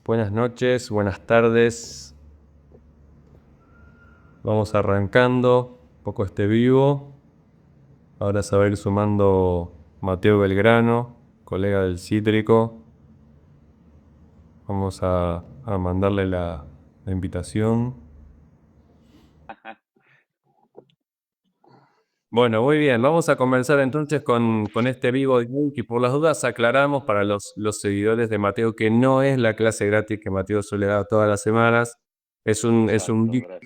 Buenas noches, buenas tardes. Vamos arrancando un poco este vivo. Ahora se va a ir sumando Mateo Belgrano, colega del Cítrico. Vamos a mandarle la invitación. Bueno, muy bien. Vamos a comenzar entonces con este vivo de hoy, que por las dudas aclaramos para los seguidores de Mateo que no es la clase gratis que Mateo suele dar todas las semanas. Es un Gracias.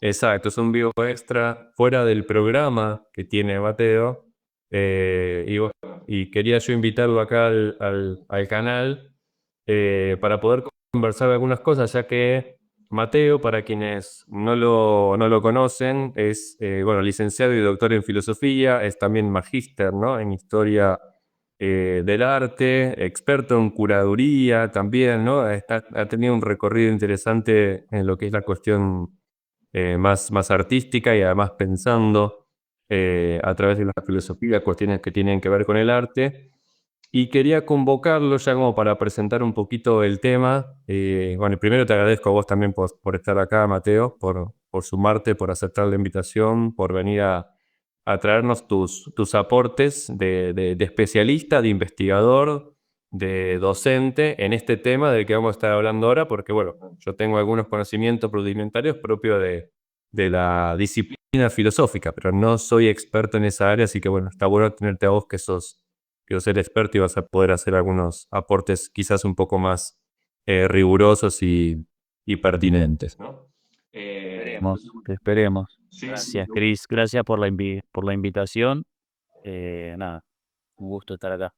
Exacto, es un vivo extra fuera del programa que tiene Mateo. Y quería yo invitarlo acá al canal para poder conversar algunas cosas, ya que Mateo, para quienes no lo conocen, es licenciado y doctor en filosofía, es también magíster, ¿no?, en historia del arte, experto en curaduría también, ¿no? Ha tenido un recorrido interesante en lo que es la cuestión más artística y además pensando a través de la filosofía cuestiones que tienen que ver con el arte. Y quería convocarlo ya como para presentar un poquito el tema. Bueno, primero te agradezco a vos también por estar acá, Mateo, por sumarte, por aceptar la invitación, por venir a traernos tus aportes de especialista, de investigador, de docente en este tema del que vamos a estar hablando ahora, porque bueno, yo tengo algunos conocimientos rudimentarios propios de la disciplina filosófica, pero no soy experto en esa área, así que bueno, está bueno tenerte a vos que sos el experto y vas a poder hacer algunos aportes quizás un poco más rigurosos y pertinentes, ¿no? Esperemos. Sí, Gracias, Cris. Gracias por por la invitación. Nada, un gusto estar acá.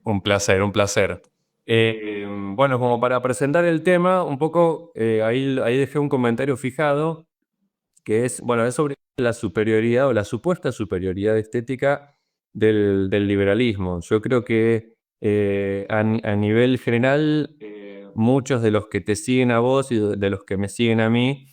un placer, un placer. Bueno, como para presentar el tema, un poco, ahí dejé un comentario fijado, que es sobre la superioridad o la supuesta superioridad estética del liberalismo. Yo creo que a nivel general, muchos de los que te siguen a vos y de los que me siguen a mí,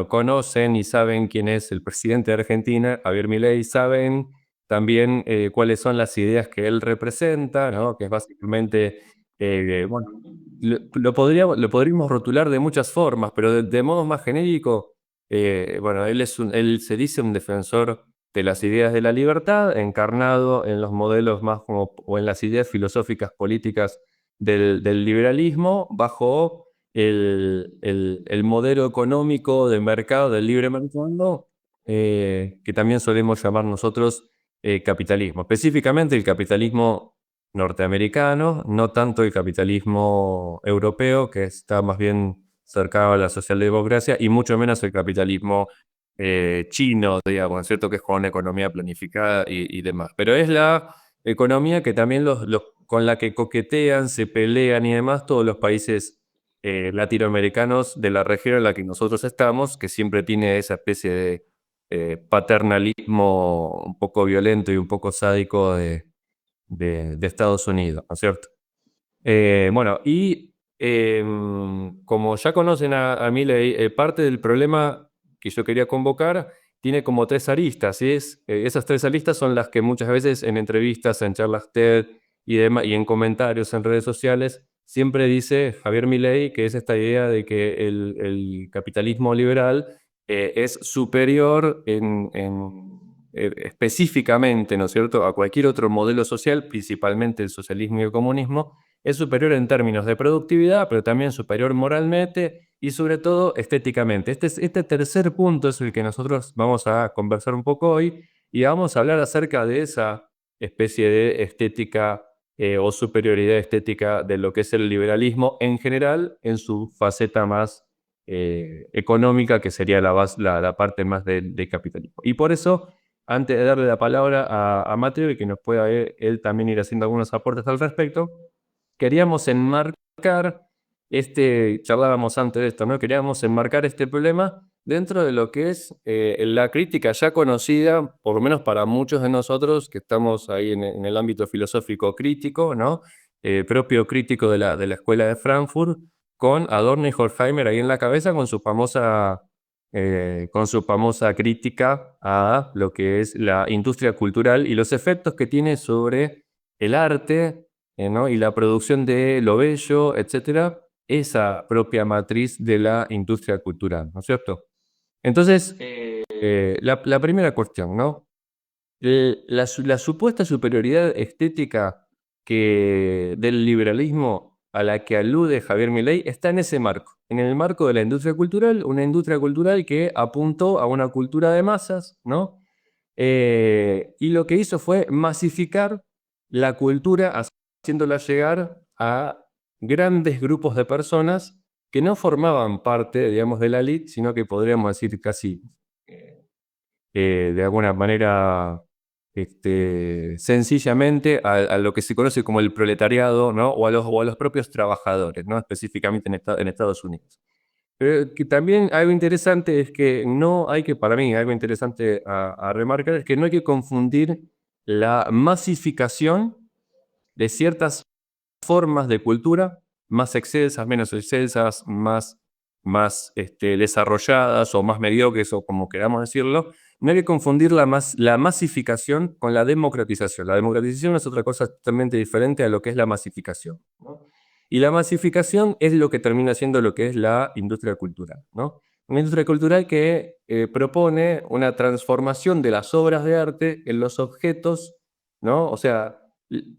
conocen y saben quién es el presidente de Argentina, Javier Milei, saben también cuáles son las ideas que él representa, ¿no? Que es básicamente, lo podríamos rotular de muchas formas, pero de modo más genérico, él se dice un defensor de las ideas de la libertad, encarnado en los modelos o en las ideas filosóficas políticas del liberalismo, bajo el modelo económico de mercado del libre mercado, que también solemos llamar nosotros capitalismo. Específicamente el capitalismo norteamericano, no tanto el capitalismo europeo, que está más bien cercano a la socialdemocracia, y mucho menos el capitalismo chino, digamos, ¿es cierto? Que es con una economía planificada y demás. Pero es la economía que también con la que coquetean, se pelean y demás todos los países latinoamericanos de la región en la que nosotros estamos, que siempre tiene esa especie de paternalismo un poco violento y un poco sádico de Estados Unidos, ¿no es cierto? Como ya conocen a Milei, parte del problema que yo quería convocar tiene como tres aristas, y esas tres aristas son las que muchas veces en entrevistas, en charlas TED y demás, y en comentarios en redes sociales, siempre dice Javier Milei, que es esta idea de que el capitalismo liberal es superior específicamente, ¿no es cierto?, a cualquier otro modelo social, principalmente el socialismo y el comunismo. Es superior en términos de productividad, pero también superior moralmente y sobre todo estéticamente. Este tercer punto es el que nosotros vamos a conversar un poco hoy, y vamos a hablar acerca de esa especie de estética o superioridad estética de lo que es el liberalismo en general, en su faceta más económica, que sería la parte más del capitalismo. Y por eso, antes de darle la palabra a Mateo y que nos pueda él también ir haciendo algunos aportes al respecto, queríamos enmarcar charlábamos antes de esto, ¿no? Queríamos enmarcar este problema dentro de lo que es la crítica ya conocida, por lo menos para muchos de nosotros que estamos ahí en el ámbito filosófico crítico, ¿no? propio crítico de la Escuela de Frankfurt, con Adorno y Horkheimer ahí en la cabeza con su famosa crítica a lo que es la industria cultural y los efectos que tiene sobre el arte, ¿no? Y la producción de lo bello, etcétera, esa propia matriz de la industria cultural, ¿no es cierto? Entonces, la primera cuestión, ¿no? La supuesta superioridad estética del liberalismo a la que alude Javier Milei está en ese marco, en el marco de la industria cultural, una industria cultural que apuntó a una cultura de masas, ¿no? Y lo que hizo fue masificar la cultura, haciéndola llegar a grandes grupos de personas que no formaban parte, digamos, de la élite, sino que podríamos decir casi de alguna manera, sencillamente a lo que se conoce como el proletariado, ¿no? O a los propios trabajadores, ¿no? Específicamente en Estados Unidos. Pero que también algo interesante es que no hay que, para mí, algo interesante a remarcar es que no hay que confundir la masificación de ciertas formas de cultura, más excelsas, menos excelsas, más desarrolladas o más mediocres o como queramos decirlo. No hay que confundir la masificación con la democratización. La democratización es otra cosa totalmente diferente a lo que es la masificación, ¿no? Y la masificación es lo que termina siendo lo que es la industria cultural, ¿no? Una industria cultural que propone una transformación de las obras de arte en los objetos, ¿no? O sea,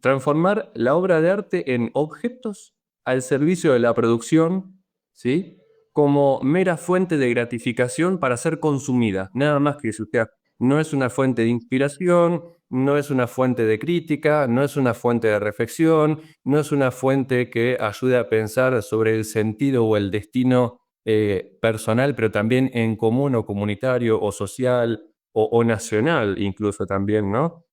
transformar la obra de arte en objetos al servicio de la producción, ¿sí? Como mera fuente de gratificación para ser consumida, nada más que eso. O sea, no es una fuente de inspiración, no es una fuente de crítica, no es una fuente de reflexión, no es una fuente que ayude a pensar sobre el sentido o el destino personal, pero también en común o comunitario o social o nacional incluso también, ¿no?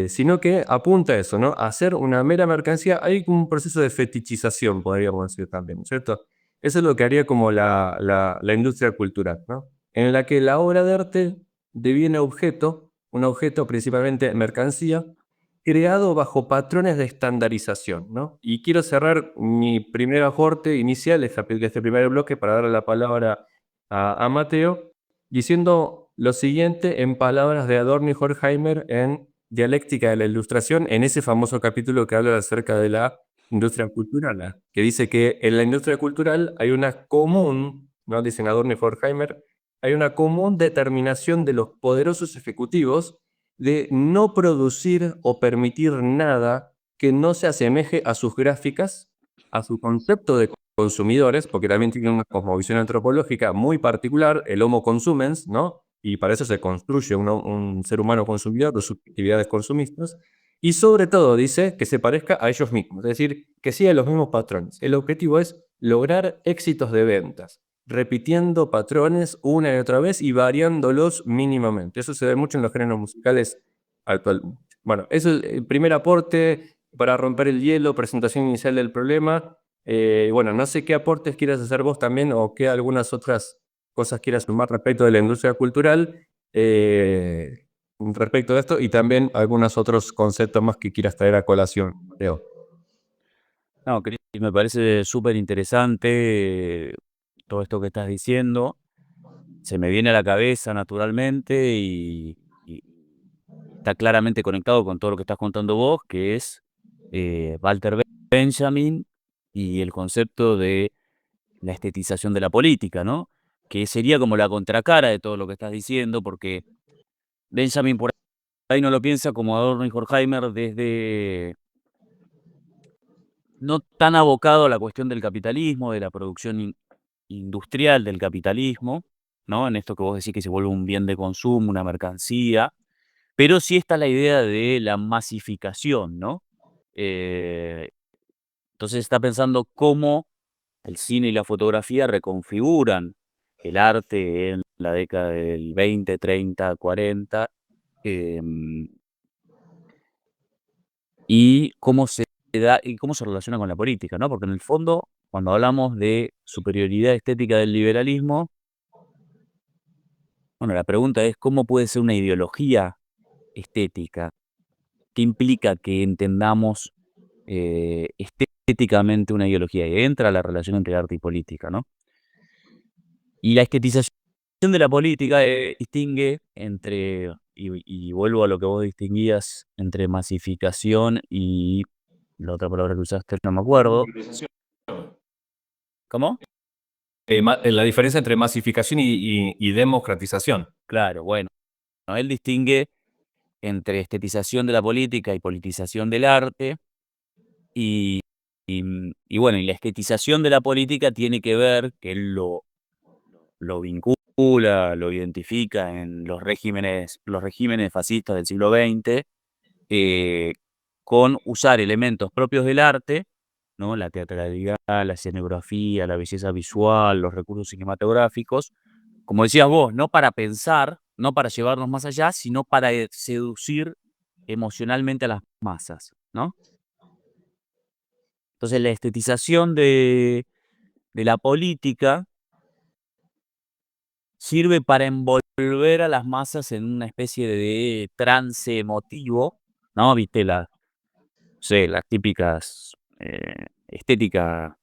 Sino que apunta a eso, ¿no? A hacer una mera mercancía. Hay un proceso de fetichización, podríamos decir también, ¿cierto? Eso es lo que haría como la industria cultural, ¿no? En la que la obra de arte deviene objeto, un objeto principalmente mercancía, creado bajo patrones de estandarización, ¿no? Y quiero cerrar mi primer aporte inicial de este primer bloque para darle la palabra a Mateo, diciendo lo siguiente en palabras de Adorno y Horkheimer en Dialéctica de la Ilustración, en ese famoso capítulo que habla acerca de la industria cultural, ¿ah? Que dice que en la industria cultural hay una común, ¿no? Dicen Adorno y Horkheimer, hay una común determinación de los poderosos ejecutivos de no producir o permitir nada que no se asemeje a sus gráficas, a su concepto de consumidores, porque también tienen una cosmovisión antropológica muy particular, el Homo consumens, ¿no? Y para eso se construye un ser humano consumidor de sus actividades consumistas, y sobre todo dice que se parezca a ellos mismos, es decir, que siga los mismos patrones. El objetivo es lograr éxitos de ventas, repitiendo patrones una y otra vez y variándolos mínimamente. Eso se ve mucho en los géneros musicales actualmente. Bueno, eso es el primer aporte para romper el hielo, presentación inicial del problema. Bueno, no sé qué aportes quieras hacer vos también o qué algunas otras cosas quieras sumar respecto de la industria cultural, respecto de esto y también algunos otros conceptos más que quieras traer a colación, Leo. No, Cris, me parece súper interesante todo esto que estás diciendo. Se me viene a la cabeza naturalmente y está claramente conectado con todo lo que estás contando vos, que es Walter Benjamin y el concepto de la estetización de la política, ¿no? Que sería como la contracara de todo lo que estás diciendo, porque Benjamin por ahí no lo piensa como Adorno y Horkheimer desde no tan abocado a la cuestión del capitalismo, de la producción industrial del capitalismo, ¿no? En esto que vos decís que se vuelve un bien de consumo, una mercancía, pero sí está la idea de la masificación, ¿no? Eh, entonces está pensando cómo el cine y la fotografía reconfiguran el arte en la década del 20, 30, 40, em, y cómo se da y cómo se relaciona con la política, ¿no? Porque en el fondo, cuando hablamos de superioridad estética del liberalismo, bueno, la pregunta es cómo puede ser una ideología estética. ¿Qué implica que entendamos estéticamente una ideología, y entra la relación entre arte y política, ¿no? Y la estetización de la política distingue entre, y vuelvo a lo que vos distinguías, entre masificación y la otra palabra que usaste, no me acuerdo. ¿Cómo? La diferencia entre masificación y democratización. Claro, bueno, ¿no? Él distingue entre estetización de la política y politización del arte, y, y bueno, y la estetización de la política tiene que ver, que él lo vincula, lo identifica en los regímenes fascistas del siglo XX, eh, con usar elementos propios del arte, ¿no? La teatralidad, la escenografía, la belleza visual, los recursos cinematográficos, como decías vos, no para pensar, no para llevarnos más allá, sino para seducir emocionalmente a las masas, ¿no? Entonces la estetización de la política sirve para envolver a las masas en una especie de trance emotivo, ¿no? Viste las típicas estética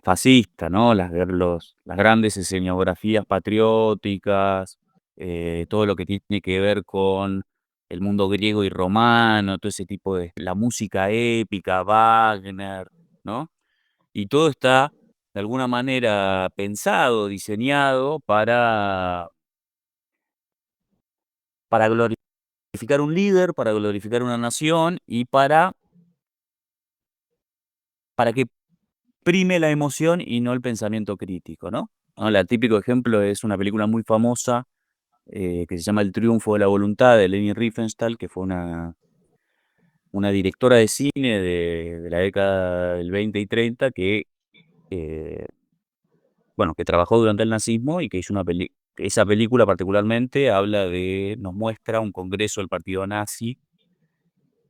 fascista, ¿no? Las grandes escenografías patrióticas, todo lo que tiene que ver con el mundo griego y romano, todo ese tipo la música épica, Wagner, ¿no? Y todo está de alguna manera pensado, diseñado para glorificar un líder, para glorificar una nación y para que prime la emoción y no el pensamiento crítico, ¿no? ¿No? El típico ejemplo es una película muy famosa que se llama El triunfo de la voluntad, de Leni Riefenstahl, que fue una directora de cine de la década del 20 y 30 que, eh, bueno, que trabajó durante el nazismo y que hizo esa película particularmente nos muestra un congreso del partido nazi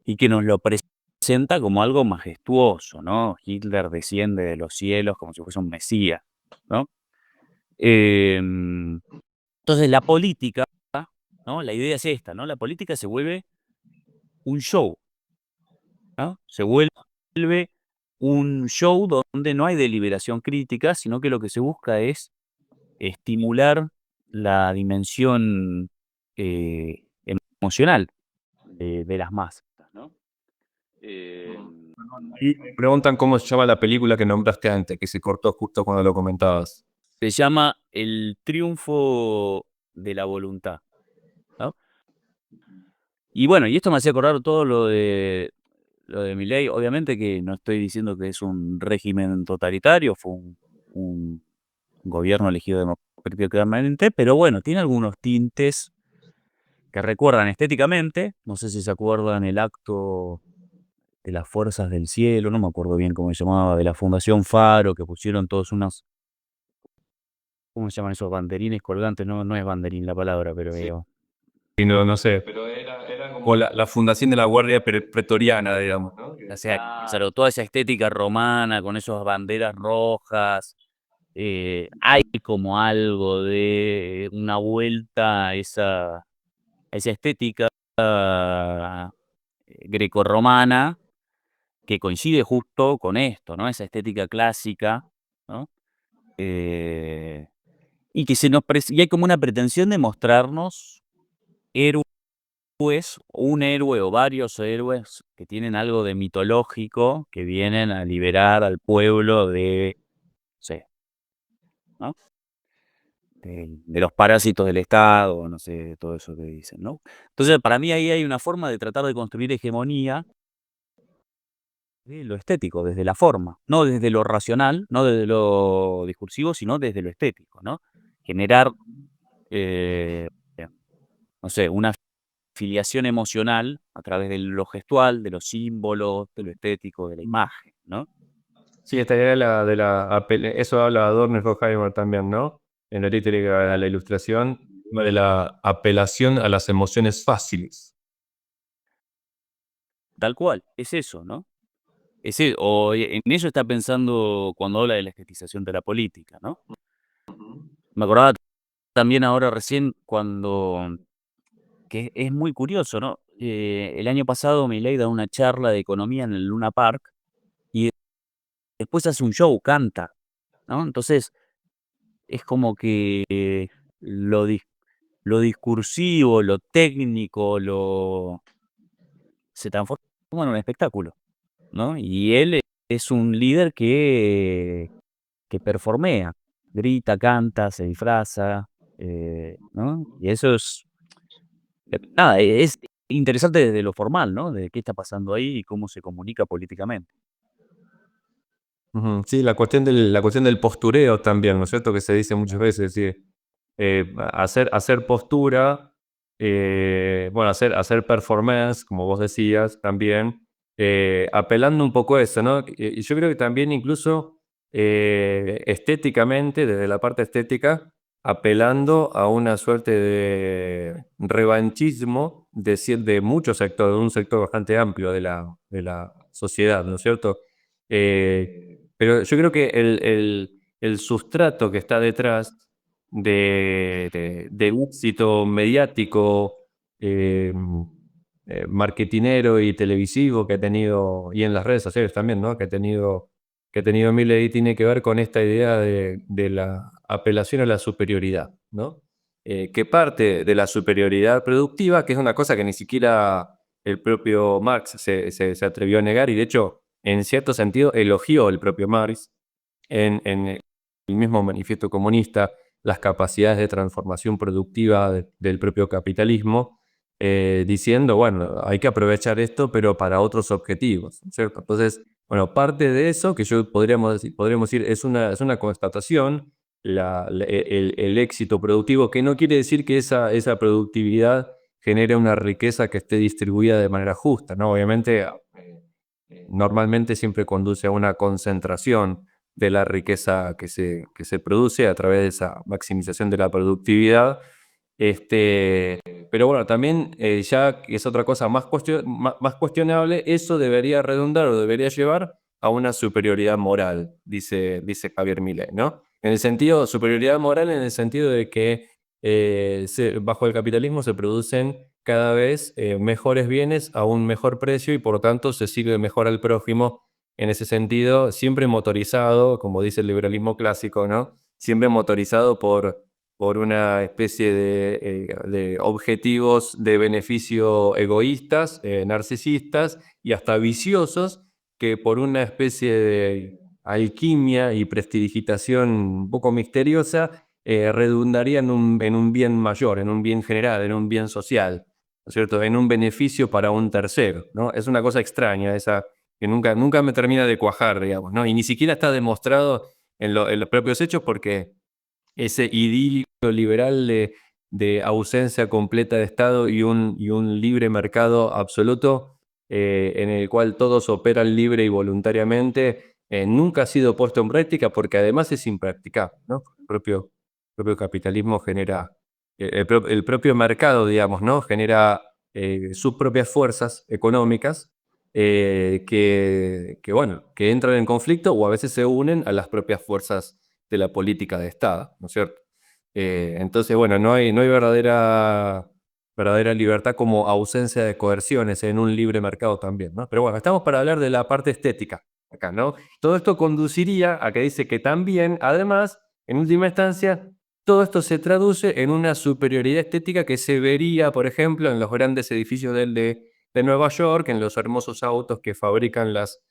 y que nos lo presenta como algo majestuoso, ¿no? Hitler desciende de los cielos como si fuese un mesías, ¿no? Em, entonces la política, ¿no? La idea es esta, ¿no? La política se vuelve un show, ¿no? Se vuelve un show donde no hay deliberación crítica, sino que lo que se busca es estimular la dimensión eh, emocional de las masas, ¿no? Em, Y preguntan cómo se llama la película que nombraste antes, que se cortó justo cuando lo comentabas. Se llama El triunfo de la voluntad, ¿no? Y bueno, y esto me hacía acordar todo lo de Milei. Obviamente que no estoy diciendo que es un régimen totalitario, fue un gobierno elegido democráticamente, pero bueno, tiene algunos tintes que recuerdan estéticamente. No sé si se acuerdan el acto de las fuerzas del cielo, no me acuerdo bien cómo se llamaba, de la Fundación Faro, que pusieron todos unos, ¿cómo se llaman esos banderines colgantes? No, no es banderín la palabra, pero Sí. Y no, no sé, pero era como la fundación de la Guardia Pretoriana, digamos, ¿no? o sea, claro, toda esa estética romana con esas banderas rojas. Hay como algo de una vuelta a esa estética grecorromana que coincide justo con esto, ¿no? Esa estética clásica, ¿no? Eh, y que y hay como una pretensión de mostrarnos héroes, un héroe o varios héroes que tienen algo de mitológico, que vienen a liberar al pueblo de, no sé, ¿no? De los parásitos del Estado, no sé, todo eso que dicen, ¿no? Entonces, para mí ahí hay una forma de tratar de construir hegemonía de lo estético, desde la forma, no desde lo racional, no desde lo discursivo, sino desde lo estético, ¿no? Generar, eh, no sé, una filiación emocional a través de lo gestual, de los símbolos, de lo estético, de la imagen, ¿no? Sí, esta idea eso habla Adorno y Horkheimer también, ¿no? En la literatura, la ilustración, de la apelación a las emociones fáciles. Tal cual, es eso, ¿no? O en eso está pensando cuando habla de la estetización de la política, ¿no? Me acordaba también ahora recién que es muy curioso, ¿no? el año pasado Milei da una charla de economía en el Luna Park y después hace un show, canta, ¿no? Entonces, es como que lo dis lo discursivo, lo técnico, se transforma en un espectáculo, ¿no? Y él es un líder que performea, grita, canta, se disfraza, ¿no? Y eso es, nada, es interesante desde lo formal, ¿no? De qué está pasando ahí y cómo se comunica políticamente. Ujú. Sí, la cuestión del postureo también, ¿no es cierto? Que se dice muchas veces, sí. Hacer postura, bueno, hacer performance, como vos decías, también, apelando un poco a eso, ¿no? Y yo creo que también incluso estéticamente, desde la parte estética, apelando a una suerte de revanchismo de muchos sectores, de un sector bastante amplio de la sociedad, ¿no es cierto? Pero yo creo que el sustrato que está detrás del éxito mediático, eh, marketinero y televisivo que ha tenido, y en las redes sociales también, ¿no? Que ha tenido Milei, tiene que ver con esta idea de la apelación a la superioridad, ¿no? Que parte de la superioridad productiva, que es una cosa que ni siquiera el propio Marx se atrevió a negar, y de hecho, en cierto sentido, elogió el propio Marx en el mismo manifiesto comunista las capacidades de transformación productiva del propio capitalismo, diciendo, bueno, hay que aprovechar esto, pero para otros objetivos, ¿cierto? Entonces, bueno, parte de eso que yo podríamos decir es una constatación, el éxito productivo, que no quiere decir que esa productividad genere una riqueza que esté distribuida de manera justa, ¿no? Obviamente, normalmente siempre conduce a una concentración de la riqueza que se produce a través de esa maximización de la productividad. Este, pero bueno, también ya que es otra cosa más cuestionable, eso debería redundar o debería llevar a una superioridad moral, dice Javier Milei, ¿no? En el sentido, superioridad moral en el sentido de que bajo el capitalismo se producen cada vez mejores bienes a un mejor precio y por lo tanto se sirve mejor al prójimo en ese sentido, siempre motorizado, como dice el liberalismo clásico, ¿no? Siempre motorizado por una especie de objetivos de beneficio egoístas, narcisistas y hasta viciosos, que por una especie de alquimia y prestidigitación un poco misteriosa redundaría en un bien mayor, en un bien general, en un bien social, ¿no es cierto? En un beneficio para un tercero, ¿no? Es una cosa extraña esa que nunca me termina de cuajar, digamos, ¿no? Y ni siquiera está demostrado en los propios hechos porque ese idilio liberal de ausencia completa de Estado y un libre mercado absoluto, en el cual todos operan libre y voluntariamente, nunca ha sido puesto en práctica porque además es impracticable, ¿no? Propio capitalismo genera, el propio mercado, digamos, ¿no? Genera sus propias fuerzas económicas, bueno, que entran en conflicto o a veces se unen a las propias fuerzas de la política de Estado, ¿no es cierto? Entonces, bueno, no hay verdadera libertad como ausencia de coerciones en un libre mercado también, ¿no? Pero bueno, estamos para hablar de la parte estética acá, ¿no? Todo esto conduciría a que dice que también, además, en última instancia, todo esto se traduce en una superioridad estética que se vería, por ejemplo, en los grandes edificios de Nueva York, en los hermosos autos que fabrican las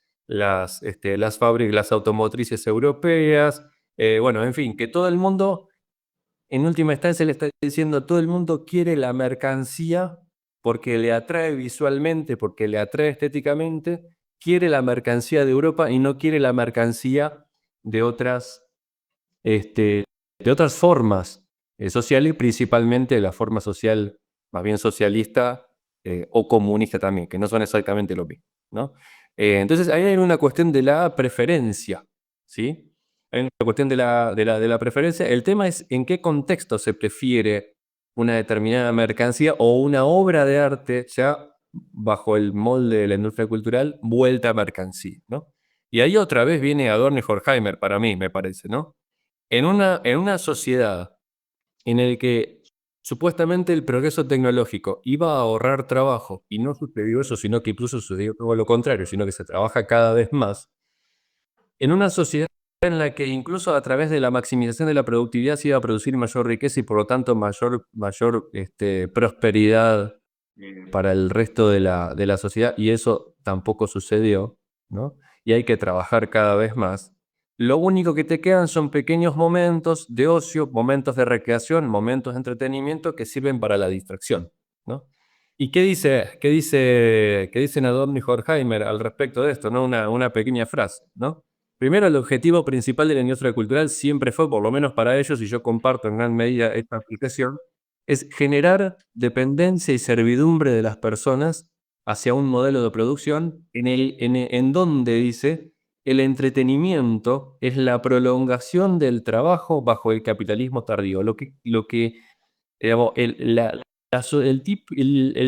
automotrices europeas, bueno, en fin, que todo el mundo, en última instancia, le está diciendo, todo el mundo quiere la mercancía porque le atrae visualmente, porque le atrae estéticamente, quiere la mercancía de Europa y no quiere la mercancía de este, de otras formas sociales, principalmente la forma social más bien socialista o comunista también, que no son exactamente lo mismo, ¿no? Entonces ahí hay una cuestión de la preferencia, ¿sí? Hay una cuestión de la preferencia. El tema es en qué contexto se prefiere una determinada mercancía o una obra de arte, ya bajo el molde de la industria cultural, vuelta a mercancía, ¿no? Y ahí otra vez viene Adorno y Horkheimer, para mí, me parece, ¿no? En una sociedad en el que supuestamente el progreso tecnológico iba a ahorrar trabajo, y no sucedió eso, sino que incluso sucedió todo lo contrario, sino que se trabaja cada vez más, en una sociedad en la que incluso a través de la maximización de la productividad se iba a producir mayor riqueza y por lo tanto mayor prosperidad para el resto de la sociedad, y eso tampoco sucedió, ¿no? Y hay que trabajar cada vez más. Lo único que te quedan son pequeños momentos de ocio, momentos de recreación, momentos de entretenimiento que sirven para la distracción, ¿no? ¿Y qué dicen Adorno y Horkheimer al respecto de esto, ¿no? Una pequeña frase, ¿no? Primero, el objetivo principal de la industria cultural siempre fue, por lo menos para ellos, y yo comparto en gran medida esta aplicación, es generar dependencia y servidumbre de las personas hacia un modelo de producción en donde, dice, el entretenimiento es la prolongación del trabajo bajo el capitalismo tardío. Lo que digamos, el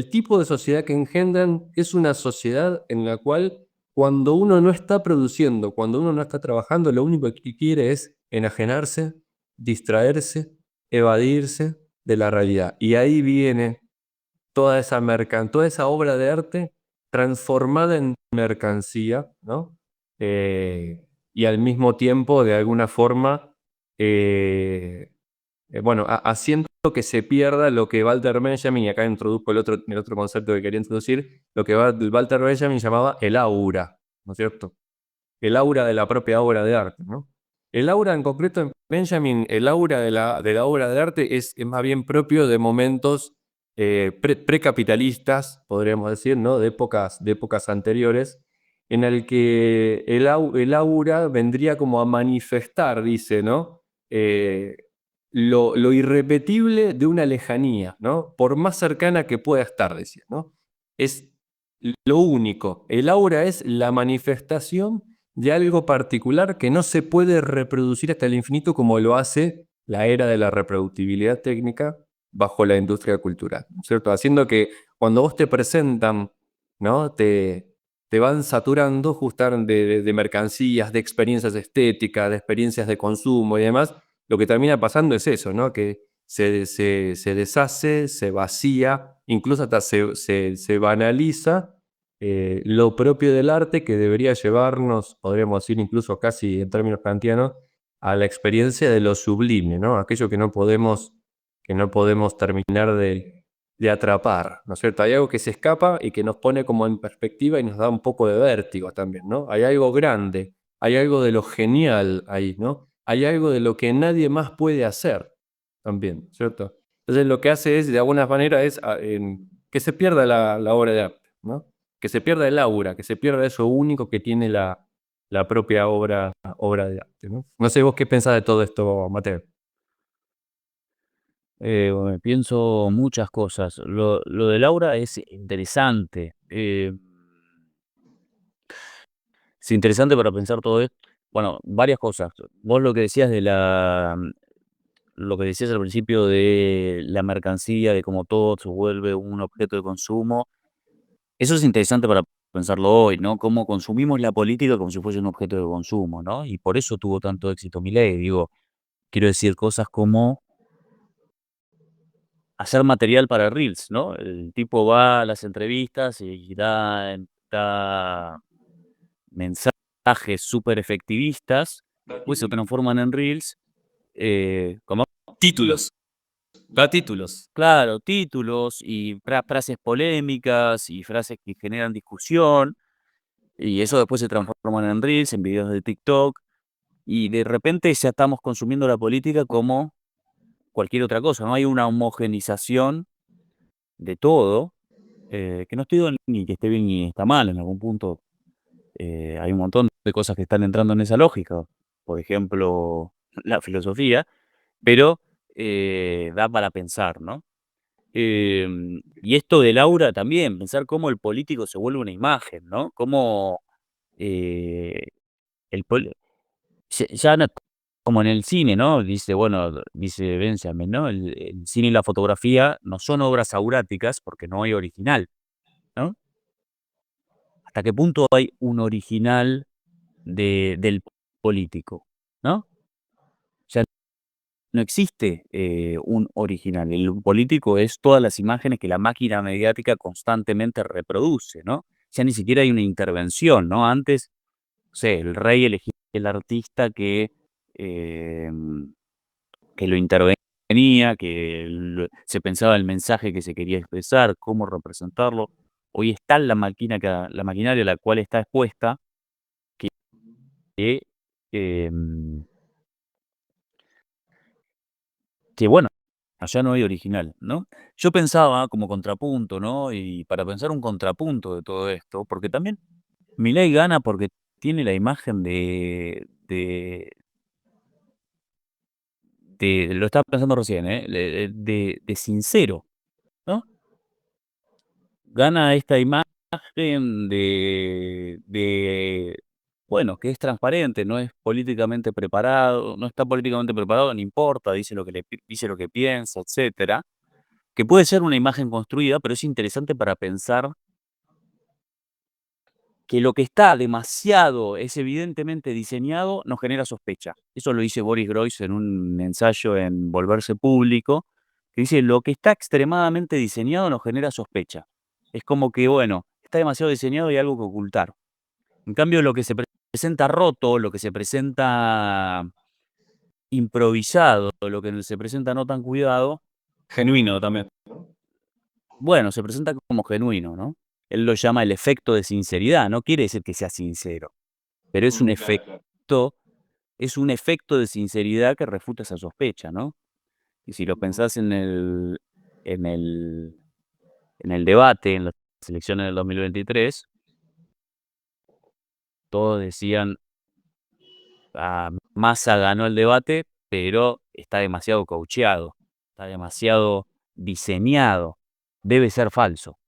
tipo de sociedad que engendran es una sociedad en la cual cuando uno no está produciendo, cuando uno no está trabajando, lo único que quiere es enajenarse, distraerse, evadirse de la realidad. Y ahí viene toda esa obra de arte transformada en mercancía, ¿no? Y al mismo tiempo, de alguna forma, eh, bueno, haciendo que se pierda lo que Walter Benjamin, y acá introduzco el otro concepto que quería introducir, lo que Walter Benjamin llamaba el aura, ¿no es cierto? El aura de la propia obra de arte, ¿no? El aura en concreto en Benjamin, el aura de la obra de arte es más bien propio de momentos precapitalistas, podríamos decir, ¿no? De épocas anteriores, en el que el aura vendría como a manifestar, dice, ¿no? Lo irrepetible de una lejanía, ¿no? Por más cercana que pueda estar, decía, ¿no? Es lo único. El aura es la manifestación de algo particular que no se puede reproducir hasta el infinito como lo hace la era de la reproductibilidad técnica bajo la industria cultural, ¿no es cierto? Haciendo que cuando vos te presentan, ¿no? Te van saturando justamente de mercancías, de experiencias estéticas, de experiencias de consumo y demás, lo que termina pasando es eso, ¿no? Que se deshace, se vacía, incluso hasta se banaliza lo propio del arte, que debería llevarnos, podríamos decir incluso casi en términos kantianos, a la experiencia de lo sublime, ¿no? Aquello que no podemos terminar de atrapar, ¿no es cierto? Hay algo que se escapa y que nos pone como en perspectiva y nos da un poco de vértigo también, ¿no? Hay algo grande, hay algo de lo genial ahí, ¿no? Hay algo de lo que nadie más puede hacer también, ¿cierto? Entonces lo que hace es, de alguna manera, es que se pierda la obra de arte, ¿no? Que se pierda el aura, que se pierda eso único que tiene la propia obra de arte, ¿no? No sé vos qué pensás de todo esto, Mateo. Pienso muchas cosas. Lo del aura es interesante. Es interesante para pensar todo esto. Bueno, varias cosas. Vos lo que decías lo que decías al principio de la mercancía, de cómo todo se vuelve un objeto de consumo. Eso es interesante para pensarlo hoy, ¿no? Cómo consumimos la política como si fuese un objeto de consumo, ¿no? Y por eso tuvo tanto éxito Milei. Digo, quiero decir cosas como hacer material para reels, ¿no? El tipo va a las entrevistas y da mensajes súper efectivistas, que después se transforman en reels, como Títulos, da títulos. claro, títulos y frases polémicas y frases que generan discusión, y eso después se transforman en reels, en videos de TikTok, y de repente ya estamos consumiendo la política como cualquier otra cosa, no hay una homogenización de todo, que no estoy diciendo ni que esté bien ni está mal, en algún punto hay un montón de cosas que están entrando en esa lógica, por ejemplo, la filosofía, pero da para pensar, ¿no? Y esto del aura también, pensar cómo el político se vuelve una imagen, ¿no? Cómo eh, el pol- ya no es como en el cine, ¿no? Dice, bueno, dice Benjamin, ¿no? El cine y la fotografía no son obras auráticas porque no hay original, ¿no? ¿Hasta qué punto hay un original del político, ¿no? O sea, no existe un original. El político es todas las imágenes que la máquina mediática constantemente reproduce, ¿no? Ya ni siquiera hay una intervención, ¿no? Antes, no sé, el rey elegía el artista em, que lo intervenía, se pensaba el mensaje que se quería expresar, cómo representarlo. Hoy está la maquinaria a la cual está expuesta, que, em, que bueno, allá no hay original, ¿no? Yo pensaba como contrapunto, ¿no? Y para pensar un contrapunto de todo esto, porque también Milei gana porque tiene la imagen lo estaba pensando recién, de sincero, ¿no? Gana esta imagen bueno, que es transparente, no es políticamente preparado, no está políticamente preparado, no importa, dice lo que piensa, etcétera. Que puede ser una imagen construida, pero es interesante para pensar que lo que está demasiado, es evidentemente diseñado, nos genera sospecha. Eso lo dice Boris Groys en un ensayo en Volverse Público, que dice: "Lo que está extremadamente diseñado nos genera sospecha". Es como que, bueno, está demasiado diseñado y hay algo que ocultar. En cambio, lo que se presenta roto, lo que se presenta improvisado, lo que se presenta no tan cuidado, Genuino también. bueno, se presenta como genuino, ¿no? Él lo llama el efecto de sinceridad, no quiere decir que sea sincero, pero Claro, claro. es un efecto de sinceridad que refuta esa sospecha, ¿no? Y si lo pensás en el en el debate, en las elecciones del 2023, todos decían: "Ah, Massa ganó el debate, pero está demasiado caucheado, está demasiado diseñado, debe ser falso".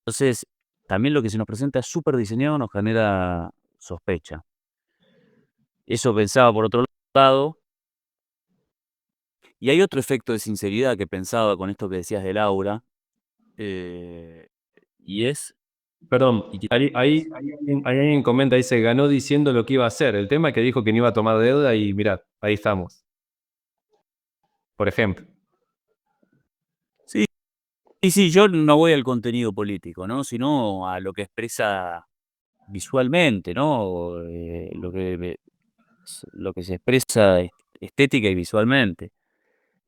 Entonces, también lo que se nos presenta súper diseñado nos genera sospecha. Eso pensaba por otro lado. Y hay otro efecto de sinceridad que pensaba con esto que decías de Laura, eh, y es Perdón, y que hay alguien comenta, dice, ganó diciendo lo que iba a hacer. El tema es que dijo que no iba a tomar deuda y mirá, ahí estamos, por ejemplo. sí, sí, sí, yo no voy al contenido político, ¿no? Sino a lo que expresa visualmente, ¿no? Lo que se expresa estética y visualmente.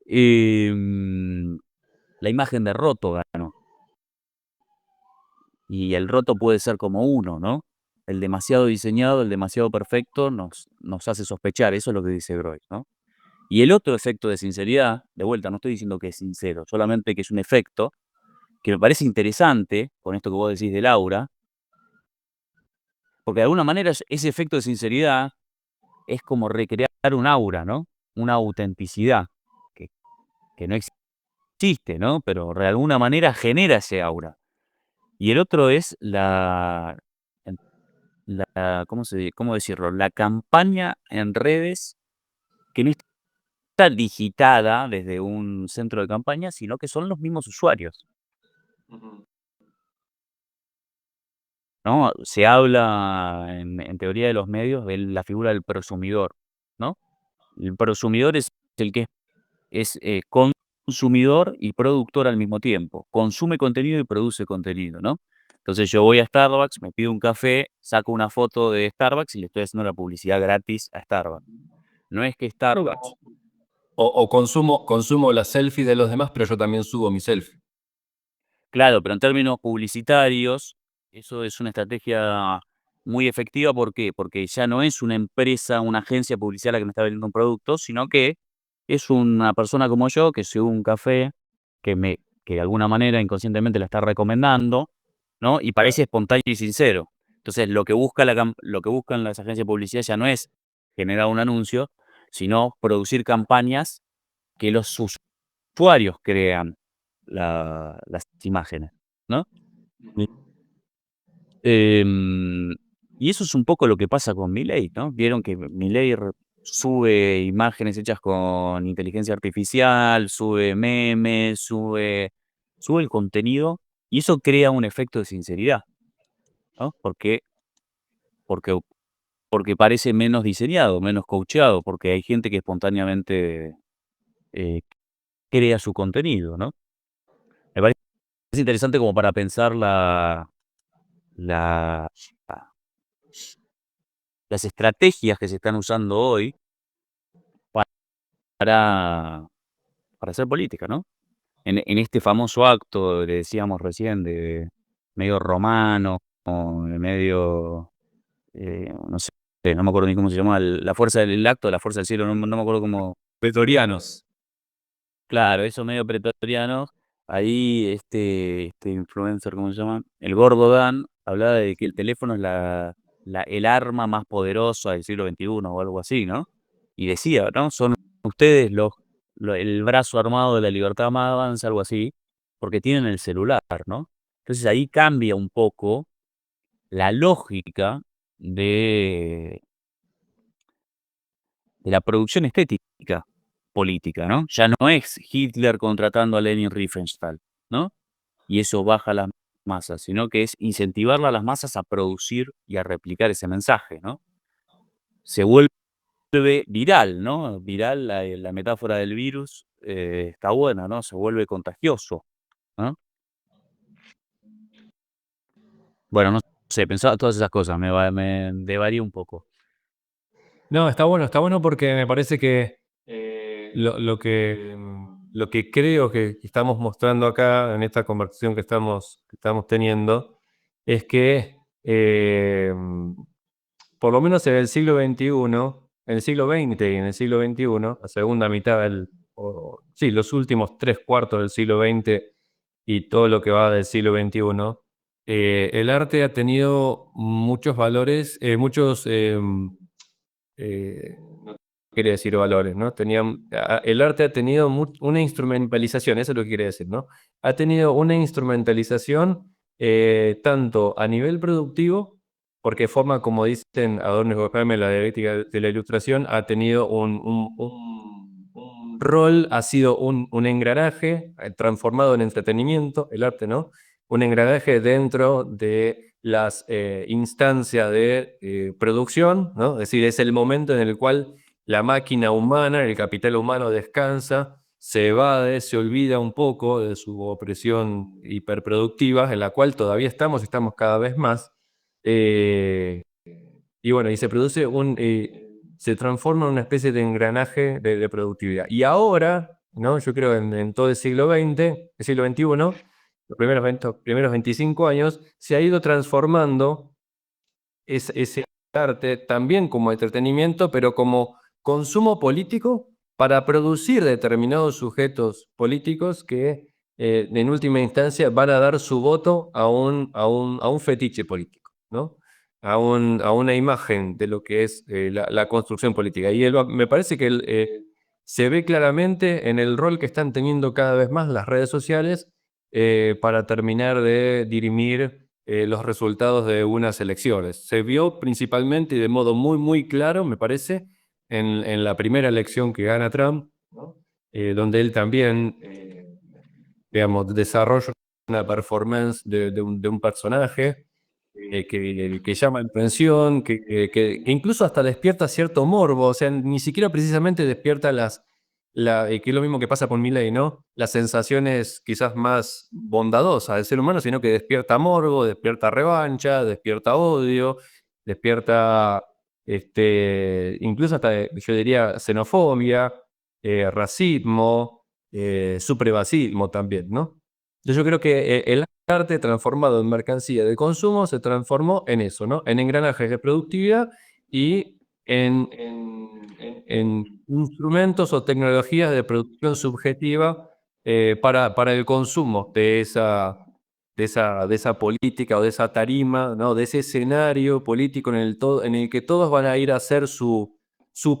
Em, la imagen de roto ganó, y el roto puede ser como uno, ¿no? El demasiado diseñado, el demasiado perfecto nos hace sospechar, eso es lo que dice Groys, ¿no? Y el otro efecto de sinceridad, de vuelta, no estoy diciendo que es sincero, solamente que es un efecto que me parece interesante, con esto que vos decís de Laura, porque de alguna manera ese efecto de sinceridad es como recrear un aura, ¿no? Una autenticidad que, que no existe, ¿no? Pero de alguna manera genera ese aura. Y el otro es ¿cómo decirlo? La campaña en redes que no está digitada desde un centro de campaña, sino que son los mismos usuarios, ¿no? Se habla en teoría de los medios de la figura del prosumidor, ¿no? El prosumidor es el que consumidor y productor al mismo tiempo. Consume contenido y produce contenido, ¿no? Entonces yo voy a Starbucks, me pido un café, saco una foto de Starbucks y le estoy haciendo la publicidad gratis a Starbucks. No es que Starbucks. O consumo la selfie de los demás, pero yo también subo mi selfie. Claro, pero en términos publicitarios, eso es una estrategia muy efectiva, ¿por qué? Porque ya no es una empresa, una agencia publicitaria que me está vendiendo un producto, sino que es una persona como yo que sube un café que de alguna manera inconscientemente la está recomendando, ¿no? Y parece espontáneo y sincero. Entonces, lo que buscan las agencias de publicidad ya no es generar un anuncio, sino producir campañas que los usuarios crean las imágenes, ¿no? Em, y eso es un poco lo que pasa con Milei, ¿no? Vieron que Milei sube imágenes hechas con inteligencia artificial, sube memes, sube el contenido, y eso crea un efecto de sinceridad, ¿no? Porque porque parece menos diseñado, menos coacheado, porque hay gente que espontáneamente crea su contenido, ¿no? Me parece interesante como para pensar la las estrategias que se están usando hoy para hacer política, ¿no? En este famoso acto, le decíamos recién, de medio romano, o de medio, no sé, no me acuerdo ni cómo se llama, la fuerza del acto, la fuerza del cielo, no me acuerdo cómo. Pretorianos. Claro, eso medio pretoriano. Ahí este influencer, ¿cómo se llama? El Gordo Dan, hablaba de que el teléfono es el arma más poderosa del siglo XXI o algo así, ¿no? Y decía, ¿no? Son ustedes el brazo armado de la libertad más avanza, algo así, porque tienen el celular, ¿no? Entonces ahí cambia un poco la lógica de la producción estética política, ¿no? Ya no es Hitler contratando a Leni Riefenstahl, ¿no? Y eso baja las masas, sino que es incentivar a las masas a producir y a replicar ese mensaje, ¿no? Se vuelve viral, ¿no? Viral, la metáfora del virus está buena, ¿no? Se vuelve contagioso, ¿no? Bueno, no sé, pensaba todas esas cosas, me devaría un poco. No, está bueno porque me parece que lo que creo que estamos mostrando acá en esta conversación que estamos teniendo es que por lo menos en el siglo XXI, en el siglo XX y en el siglo XXI, la segunda mitad sí, los últimos tres cuartos del siglo XX y todo lo que va del siglo XXI, el arte ha tenido muchos valores, no quería decir valores, ¿no? El arte ha tenido una instrumentalización, eso es lo que quiere decir, ¿no? Ha tenido una instrumentalización tanto a nivel productivo, porque forma, como dicen Adorno y Horkheimer, la dialéctica de la ilustración, ha tenido un rol, ha sido un engranaje transformado en entretenimiento, el arte, ¿no? Un engranaje dentro de las instancias de producción, ¿no? Es decir, es el momento en el cual la máquina humana, el capital humano descansa, se evade, se olvida un poco de su opresión hiperproductiva, en la cual todavía estamos cada vez más. eh, y bueno, y se transforma en una especie de engranaje de productividad. Y ahora, ¿no? Yo creo en todo el siglo XX, el siglo XXI, los primeros 25 años, se ha ido transformando ese arte también como entretenimiento, pero como consumo político para producir determinados sujetos políticos que en última instancia van a dar su voto a un fetiche político, ¿no? A una imagen de lo que es la construcción política. Y me parece que se ve claramente en el rol que están teniendo cada vez más las redes sociales para terminar de dirimir los resultados de unas elecciones. Se vio principalmente y de modo muy, muy claro, me parece, en la primera elección que gana Trump, ¿no? Donde él también, digamos, desarrolla una performance de un personaje que llama la atención, que incluso hasta despierta cierto morbo, o sea, ni siquiera precisamente despierta que es lo mismo que pasa con Milei, ¿no? Las sensaciones quizás más bondadosas del ser humano, sino que despierta morbo, despierta revancha, despierta odio, despierta incluso hasta, yo diría, xenofobia, racismo, supremacismo también, ¿no? Yo creo que el arte transformado en mercancía de consumo se transformó en eso, ¿no? En engranajes de productividad y en instrumentos o tecnologías de producción subjetiva para el consumo de esa política o de esa tarima, ¿no? De ese escenario político en el que todos van a ir a hacer su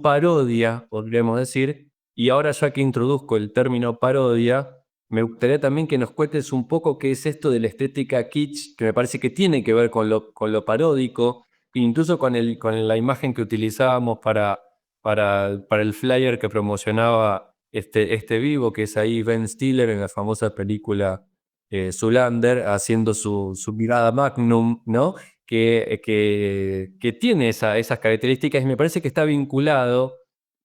parodia, podríamos decir. Y ahora, ya que introduzco el término parodia, me gustaría también que nos cuentes un poco qué es esto de la estética kitsch, que me parece que tiene que ver con lo paródico, incluso con la imagen que utilizábamos para el flyer que promocionaba este vivo, que es ahí Ben Stiller en la famosa película Zoolander, haciendo su mirada magnum, ¿no? que tiene esas características y me parece que está vinculado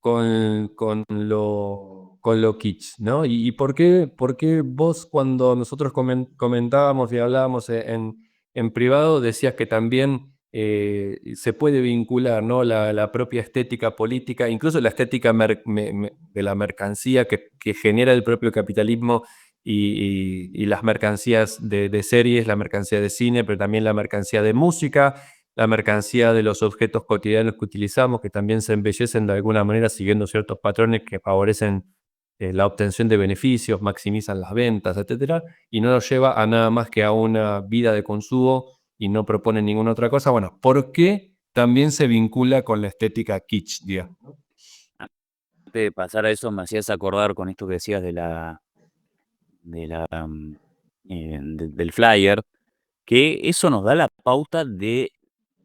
con lo kitsch, ¿no? ¿Y por qué vos cuando nosotros comentábamos y hablábamos en privado decías que también se puede vincular, ¿no? La propia estética política, incluso la estética de la mercancía que genera el propio capitalismo y las mercancías de series, la mercancía de cine, pero también la mercancía de música, la mercancía de los objetos cotidianos que utilizamos, que también se embellecen de alguna manera siguiendo ciertos patrones que favorecen la obtención de beneficios, maximizan las ventas, etcétera, y no nos lleva a nada más que a una vida de consumo y no propone ninguna otra cosa. Bueno, ¿por qué también se vincula con la estética kitsch, digamos? Antes de pasar a eso, me hacías acordar con esto que decías del flyer, que eso nos da la pauta de,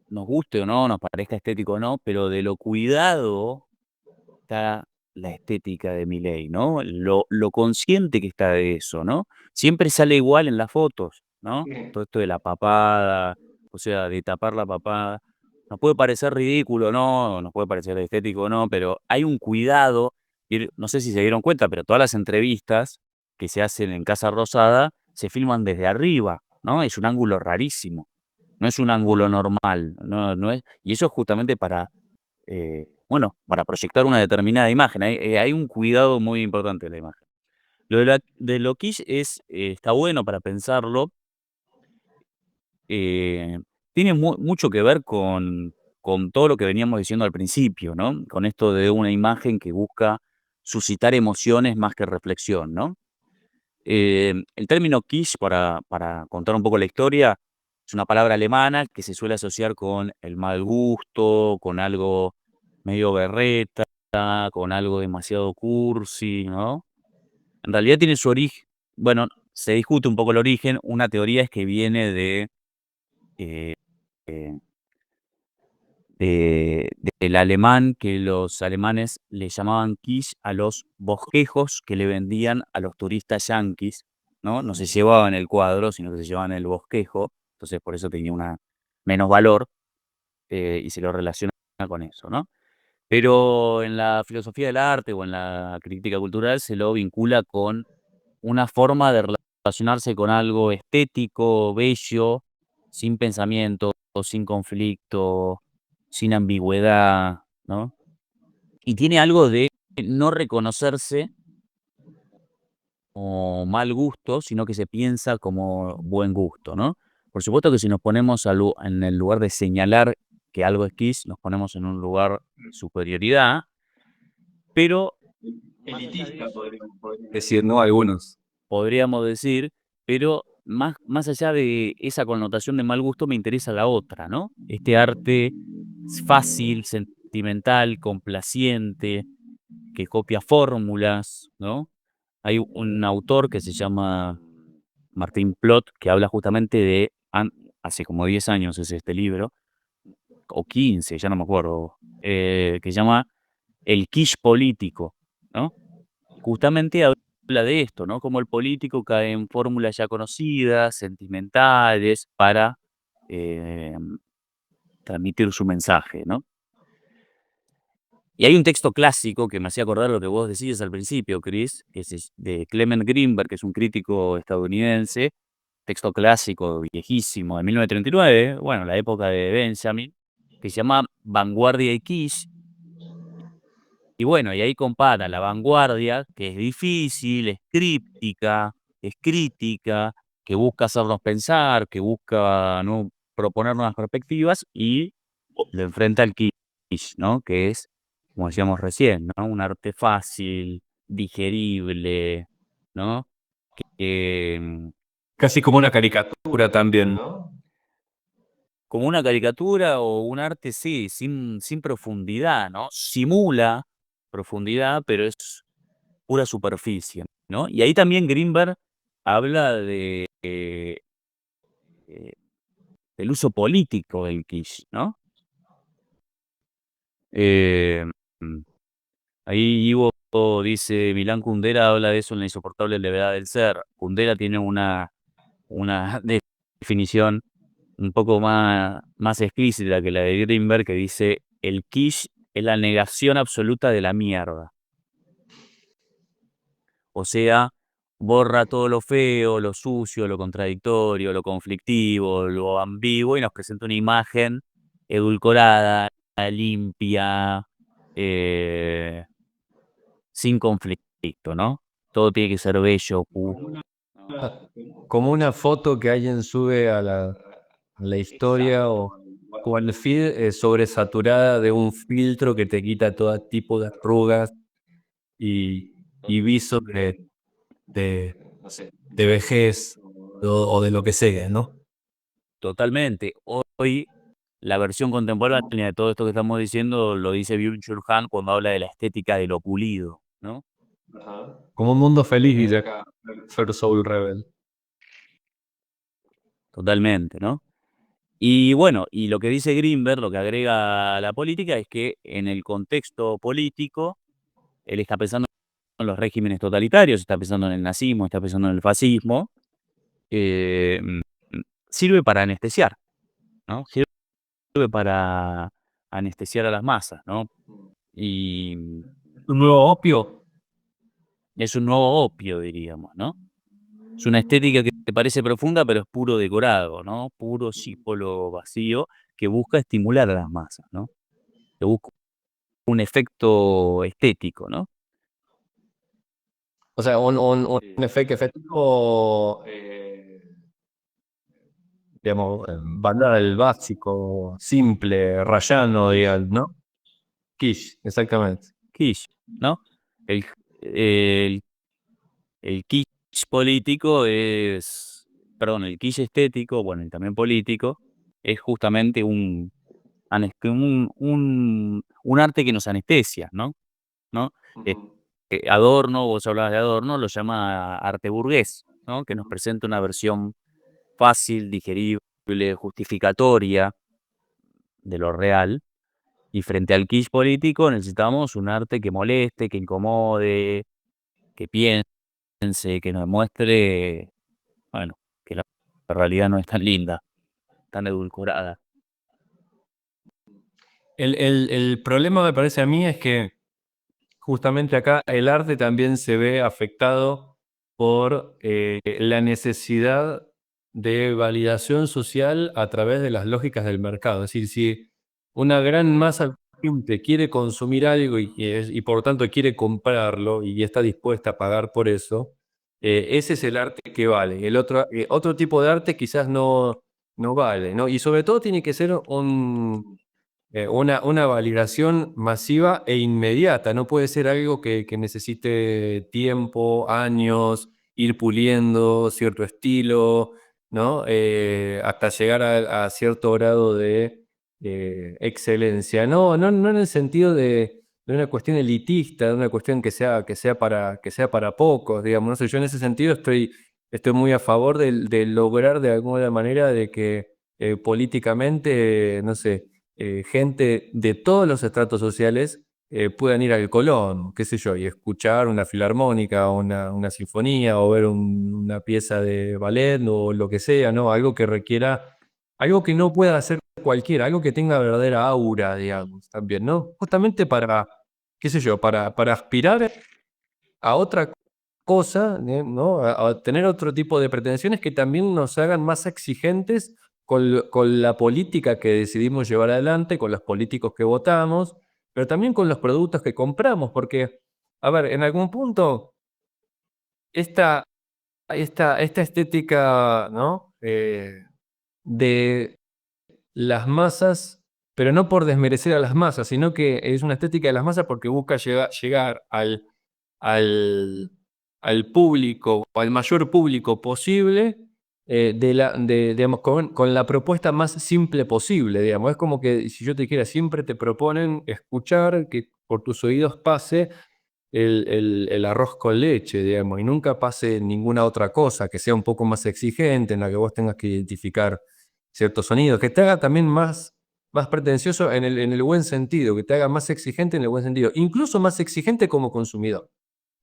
nos guste o no, nos parezca estético o no, pero de lo cuidado está la estética de Milei, ¿no? Lo consciente que está de eso, ¿no? Siempre sale igual en las fotos, ¿no? Todo esto de la papada, o sea, de tapar la papada. Nos puede parecer ridículo, ¿no? Nos puede parecer estético, ¿no? Pero hay un cuidado, y no sé si se dieron cuenta, pero todas las entrevistas que se hacen en Casa Rosada se filman desde arriba, ¿no? Es un ángulo rarísimo, no es un ángulo normal, no es, y eso es justamente para bueno, para proyectar una determinada imagen. Hay un cuidado muy importante de la imagen. Lo de lo quiche es, está bueno para pensarlo. eh, Tiene mucho que ver con todo lo que veníamos diciendo al principio, ¿no? Con esto de una imagen que busca suscitar emociones más que reflexión, ¿no? El término Kitsch, para contar un poco la historia, es una palabra alemana que se suele asociar con el mal gusto, con algo medio berreta, con algo demasiado cursi, ¿no? En realidad tiene su origen, bueno, se discute un poco el origen. Una teoría es que viene eh, eh, del alemán, que los alemanes le llamaban quiche a los bosquejos que le vendían a los turistas yanquis, ¿no? No se llevaban el cuadro, sino que se llevaban el bosquejo, entonces por eso tenía una menos valor, y se lo relaciona con eso, ¿no? Pero en la filosofía del arte o en la crítica cultural se lo vincula con una forma de relacionarse con algo estético, bello, sin pensamiento, sin conflicto, sin ambigüedad, ¿no? Y tiene algo de no reconocerse como mal gusto, sino que se piensa como buen gusto, ¿no? Por supuesto que si nos ponemos en el lugar de señalar que algo es kitsch, nos ponemos en un lugar de superioridad, pero más allá de Elitista, eso, podríamos decir, ¿no? Algunos. podríamos decir, pero más allá de esa connotación de mal gusto, me interesa la otra, ¿no? Este arte es fácil, sentimental, complaciente, que copia fórmulas, ¿no? Hay un autor que se llama Martín Plot, que habla justamente hace como 10 años es este libro, o 15, ya no me acuerdo, que se llama El Kitsch político, ¿no? Justamente habla de esto, ¿no? Cómo el político cae en fórmulas ya conocidas, sentimentales, para transmitir su mensaje, ¿no? Y hay un texto clásico que me hacía acordar lo que vos decías al principio, Chris, que es de Clement Greenberg, que es un crítico estadounidense, texto clásico, viejísimo, de 1939, bueno, la época de Benjamin, que se llama Vanguardia y Kitsch. Y bueno, y ahí compara la vanguardia, que es difícil, es críptica, es crítica, que busca hacernos pensar, que busca, ¿no?, proponer nuevas perspectivas, y lo enfrenta al kitsch, ¿no? Que es, como decíamos recién, ¿no? Un arte fácil, digerible, ¿no? Que, Casi como una caricatura también, ¿no? como una caricatura o un arte, sí, sin profundidad, ¿no? Simula profundidad, pero es pura superficie, ¿no? Y ahí también Greenberg habla eh, del uso político del kitsch, ¿no? Eh, mm, Ahí Ivo dice, Milán Kundera habla de eso en La insoportable levedad del ser. Kundera tiene una definición un poco más explícita que la de Greenberg, que dice: el quiche es la negación absoluta de la mierda. O sea, borra todo lo feo, lo sucio, lo contradictorio, lo conflictivo, lo ambiguo, y nos presenta una imagen edulcorada, limpia, eh, sin conflicto, ¿no? Todo tiene que ser bello, puro, Como una foto que alguien sube a la historia o al feed sobresaturada de un filtro que te quita todo tipo de arrugas y visos de vejez o de lo que sea, ¿no? totalmente. Hoy, la versión contemporánea de todo esto que estamos diciendo lo dice Byung-Chul Han cuando habla de la estética de lo pulido, ¿no? Como un mundo feliz, dice acá First Soul Rebel. Totalmente, ¿no? Y bueno, y lo que dice Greenberg, lo que agrega a la política, es que en el contexto político, él está pensando en los regímenes totalitarios, está pensando en el nazismo, está pensando en el fascismo, eh, mm, sirve para anestesiar, ¿no? Sirve para anestesiar a las masas, ¿no? Y Un nuevo opio. es un nuevo opio, diríamos, ¿no? Es una estética que te parece profunda, pero es puro decorado, ¿no? Puro símbolo vacío que busca estimular a las masas, ¿no? Que busca un efecto estético, ¿no? O sea, un efecto, digamos, banda del básico, simple, rayano, digamos, ¿no? Quiche, exactamente. Kitsch, ¿no? El, el, el kitsch político es, perdón, el kitsch estético, bueno, y también político, es justamente un arte que nos anestesia, ¿no? ¿No? Eh, Adorno, vos hablabas de Adorno, lo llama arte burgués, ¿no? Que nos presenta una versión fácil, digerible, justificatoria de lo real. Y frente al kitsch político necesitamos un arte que moleste, que incomode, que piense, que nos muestre, bueno, que la realidad no es tan linda, tan edulcorada. El problema, me parece a mí, es que justamente acá el arte también se ve afectado por la necesidad de validación social a través de las lógicas del mercado. Es decir, si una gran masa de gente quiere consumir algo y por tanto quiere comprarlo y está dispuesta a pagar por eso, ese es el arte que vale. El otro tipo de arte quizás no vale, ¿no? Y sobre todo tiene que ser una validación masiva e inmediata, no puede ser algo que necesite tiempo, años, ir puliendo cierto estilo, ¿no? Hasta llegar a cierto grado de excelencia. No en el sentido de una cuestión elitista, de una cuestión que sea para pocos, digamos. No sé, yo en ese sentido estoy muy a favor de lograr de alguna manera de que políticamente, no sé, gente de todos los estratos sociales puedan ir al Colón, qué sé yo, y escuchar una filarmónica o una sinfonía o ver una pieza de ballet o lo que sea, ¿no? Algo que requiera, algo que no pueda hacer cualquiera, algo que tenga verdadera aura, digamos, también, ¿no? Justamente para, qué sé yo, para aspirar a otra cosa, ¿no? A tener otro tipo de pretensiones que también nos hagan más exigentes con la política que decidimos llevar adelante, con los políticos que votamos, pero también con los productos que compramos, porque, a ver, en algún punto, esta, esta estética, ¿no? De las masas, pero no por desmerecer a las masas, sino que es una estética de las masas porque busca llegar al, al público, o al mayor público posible, digamos, con la propuesta más simple posible, digamos. Es como que si yo te dijera, siempre te proponen escuchar, que por tus oídos pase el arroz con leche, digamos, y nunca pase ninguna otra cosa que sea un poco más exigente, en la que vos tengas que identificar ciertos sonidos, que te haga también más pretencioso en el buen sentido, que te haga más exigente en el buen sentido, incluso más exigente como consumidor,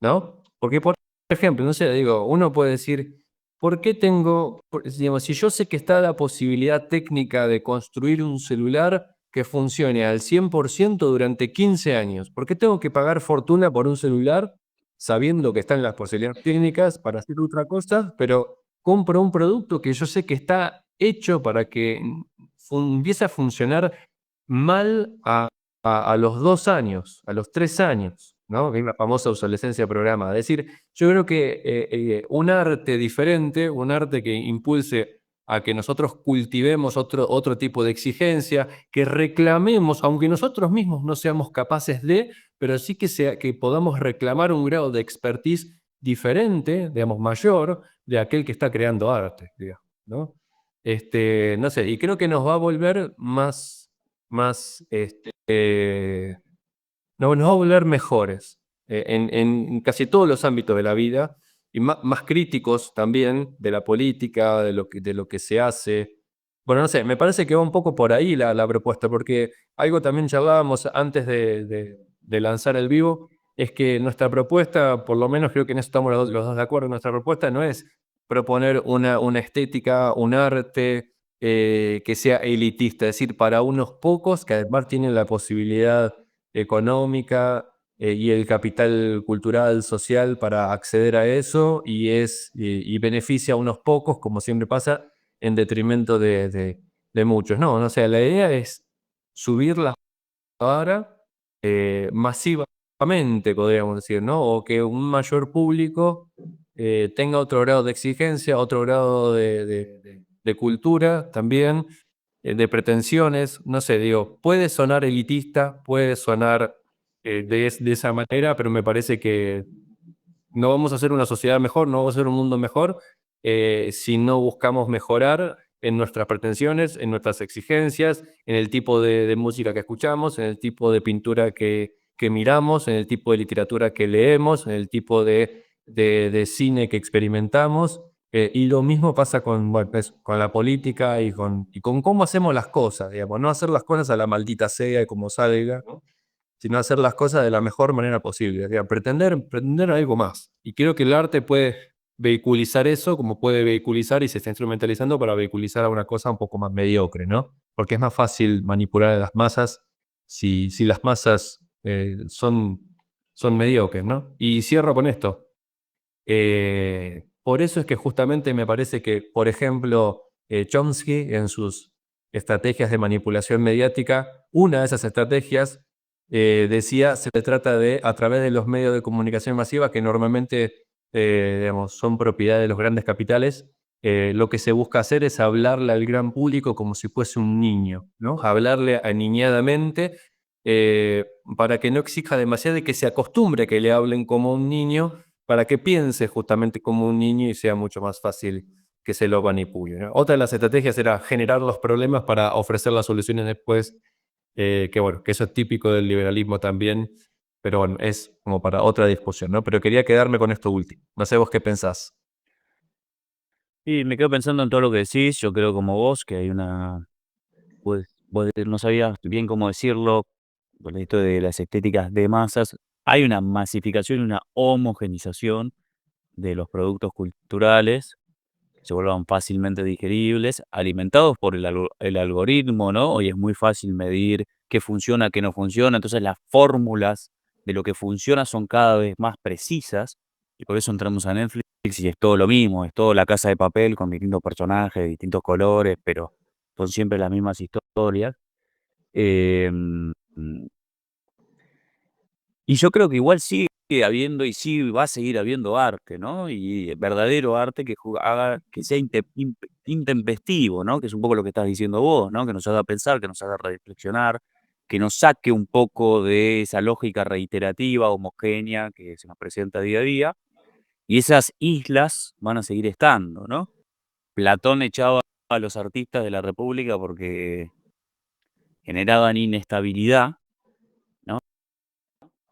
¿no? Porque, por ejemplo, no sé, digo, uno puede decir, ¿por qué digamos, si yo sé que está la posibilidad técnica de construir un celular que funcione al 100% durante 15 años, ¿por qué tengo que pagar fortuna por un celular sabiendo que están las posibilidades técnicas para hacer otra cosa, pero compro un producto que yo sé que está hecho para que empiece a funcionar mal a los 2 años, a los 3 años, ¿no? Que es la famosa obsolescencia programada. Es decir, yo creo que un arte diferente, un arte que impulse a que nosotros cultivemos otro tipo de exigencia, que reclamemos, aunque nosotros mismos no seamos capaces de, pero sí que podamos reclamar un grado de expertise diferente, digamos, mayor, de aquel que está creando arte, digamos, ¿no? No sé, y creo que nos va a volver más, no, nos va a volver mejores en casi todos los ámbitos de la vida y más críticos también de la política, de lo que se hace. Bueno, no sé, me parece que va un poco por ahí la propuesta, porque algo también charlábamos antes de lanzar el vivo, es que nuestra propuesta, por lo menos creo que en eso estamos los dos de acuerdo, nuestra propuesta no es proponer una estética, un arte que sea elitista, es decir, para unos pocos que además tienen la posibilidad económica y el capital cultural, social para acceder a eso y beneficia a unos pocos, como siempre pasa, en detrimento de muchos. No, o sea, la idea es subir la vara masivamente, podríamos decir, ¿no? O que un mayor público tenga otro grado de exigencia, otro grado de cultura también, de pretensiones, no sé, digo, puede sonar elitista, puede sonar de esa manera, pero me parece que no vamos a hacer una sociedad mejor, no vamos a hacer un mundo mejor si no buscamos mejorar en nuestras pretensiones, en nuestras exigencias, en el tipo de música que escuchamos, en el tipo de pintura que miramos, en el tipo de literatura que leemos, en el tipo de cine que experimentamos. Y lo mismo pasa con, bueno, con la política y con cómo hacemos las cosas, digamos, no hacer las cosas a la maldita sea y como salga, ¿no? Sino hacer las cosas de la mejor manera posible, o sea, pretender algo más. Y creo que el arte puede vehiculizar eso, como puede vehiculizar y se está instrumentalizando para vehiculizar a una cosa un poco más mediocre, ¿no? Porque es más fácil manipular a las masas si las masas son mediocres, ¿no? Y cierro con esto. Por eso es que justamente me parece que, por ejemplo, Chomsky en sus estrategias de manipulación mediática, una de esas estrategias decía se trata de, a través de los medios de comunicación masiva, que normalmente digamos, son propiedad de los grandes capitales, lo que se busca hacer es hablarle al gran público como si fuese un niño, ¿no? Hablarle aniñadamente para que no exija demasiado y que se acostumbre a que le hablen como un niño para que piense justamente como un niño y sea mucho más fácil que se lo manipule, ¿no? Otra de las estrategias era generar los problemas para ofrecer las soluciones después, que bueno, que eso es típico del liberalismo también, pero bueno, es como para otra discusión, ¿no? Pero quería quedarme con esto último. No sé vos qué pensás. Y me quedo pensando en todo lo que decís, yo creo como vos que hay una, pues, no sabía bien cómo decirlo, con esto de las estéticas de masas, hay una masificación y una homogenización de los productos culturales, se vuelvan fácilmente digeribles, alimentados por el algoritmo, ¿no? Hoy es muy fácil medir qué funciona, qué no funciona, entonces las fórmulas de lo que funciona son cada vez más precisas, y por eso entramos a Netflix y es todo lo mismo, es todo La Casa de Papel con distintos personajes, distintos colores, pero son siempre las mismas historias. Em, y yo creo que igual sigue habiendo y sí va a seguir habiendo arte, ¿no? Y verdadero arte que haga que sea intempestivo, ¿no? Que es un poco lo que estás diciendo vos, ¿no? Que nos haga pensar, que nos haga reflexionar, que nos saque un poco de esa lógica reiterativa, homogénea que se nos presenta día a día. Y esas islas van a seguir estando, ¿no? Platón echaba a los artistas de la República porque generaban inestabilidad, ¿no?